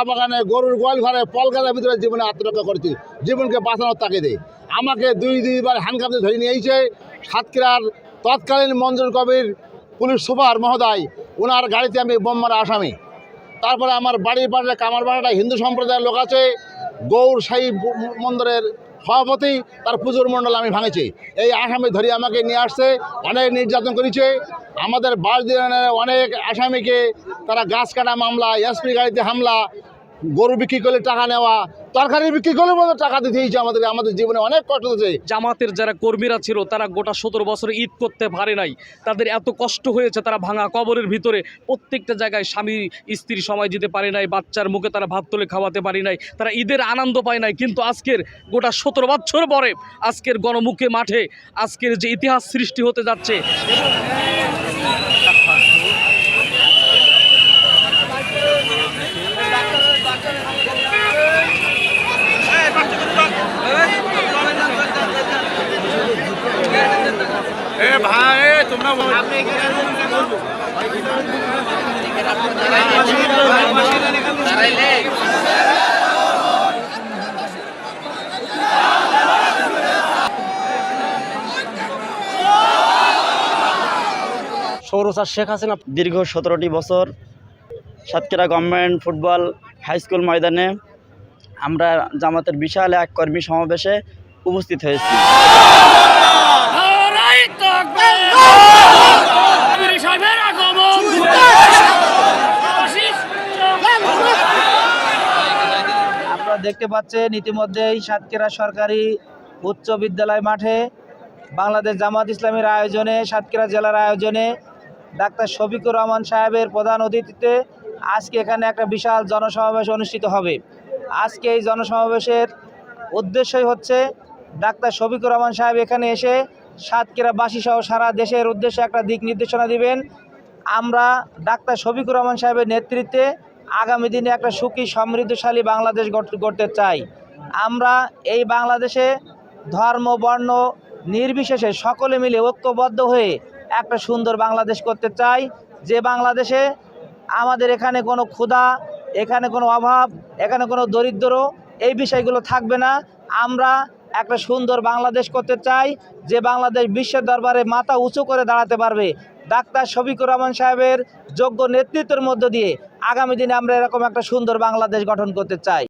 বাগানে, গরুর গোয়াল ঘরে, পলগাছের ভিতরে জীবনে আত্মরক্ষা করেছি, জীবনকে বাঁচানোর তাগিদে। আমাকে দুইবার হ্যান্ডকাপে ধরে নিয়েছে সাতক্ষীরার তৎকালীন মঞ্জুর কবির পুলিশ সুপার মহোদয়, ওনার গাড়িতে আমি বোম মারা আসামি। তারপরে আমার বাড়ির পাশে কামারপাড়াটা হিন্দু সম্প্রদায়ের লোক আছে, গৌর সাহি মন্দিরের সভাপতি, তার পুজোর মণ্ডল আমি ভাঙেছি। এই আসামি ধরে আমাকে নিয়ে আসছে, অনেক নির্যাতন করেছে। আমাদের বাসদিনের অনেক আসামিকে তারা গাছ কাটা মামলা, এসপি গাড়িতে হামলা, গরু বিক্রি করলে টাকা নেওয়া, তরকারি বিক্রি করলে মতো টাকা দিতে হয়েছে। আমাদের জীবনে অনেক কষ্ট হয়েছে। জামাতের যারা কর্মীরা ছিল তারা গোটা 17 বছরে ঈদ করতে পারে নাই, তাদের এত কষ্ট হয়েছে, তারা ভাঙা কবরের ভিতরে প্রত্যেকটা জায়গায় স্বামী স্ত্রী সময় দিতে পারে নাই, বাচ্চার মুখে তারা ভাত তুলে খাওয়াতে পারে নাই, তারা ঈদের আনন্দ পায় নাই। কিন্তু আজকের গোটা 17 বছর পরে আজকের গণমুখে মাঠে আজকের যে ইতিহাস সৃষ্টি হতে যাচ্ছে, ভাই তোমরা সৌরচার শেখ হাসিনা দীর্ঘ 17টি বছর Satkhira government football high school ময়দানে আমরা জামাতের বিশাল এক কর্মী সমাবেশে উপস্থিত হয়েছি। আপনারা দেখতে পাচ্ছেন ইতিমধ্যেই সাতক্ষীরা সরকারি উচ্চ বিদ্যালয় মাঠে বাংলাদেশ জামাত ইসলামীর আয়োজনে, সাতক্ষীরা জেলার আয়োজনে ডাক্তার শফিকুর রহমান সাহেবের প্রধান অতিথিতে আজকে এখানে একটা বিশাল জনসমাবেশ অনুষ্ঠিত হবে। আজকে এই জনসমাবেশের উদ্দেশ্যই হচ্ছে ডাক্তার শফিকুর রহমান সাহেব এখানে এসে সাতক্ষীরাবাসী সহ সারা দেশের উদ্দেশ্যে একটা দিক নির্দেশনা দিবেন। আমরা ডাক্তার শফিকুর রহমান সাহেবের নেতৃত্বে আগামী দিনে একটা সুখী সমৃদ্ধশালী বাংলাদেশ গড়তে চাই। আমরা এই বাংলাদেশে ধর্ম বর্ণ নির্বিশেষে সকলে মিলে ঐক্যবদ্ধ হয়ে একটা সুন্দর বাংলাদেশ করতে চাই, যে বাংলাদেশে আমাদের এখানে কোনো ক্ষুধা, এখানে কোনো অভাব, এখানে কোনো দরিদ্র এই বিষয়গুলো থাকবে না। আমরা একটা সুন্দর বাংলাদেশ করতে চাই, যে বাংলাদেশ বিশ্বের দরবারে মাথা উঁচু করে দাঁড়াতে পারবে। ডাক্তার শফিকুর রহমান সাহেবের যোগ্য নেতৃত্বের মধ্য দিয়ে আগামী দিনে আমরা এরকম একটা সুন্দর বাংলাদেশ গঠন করতে চাই।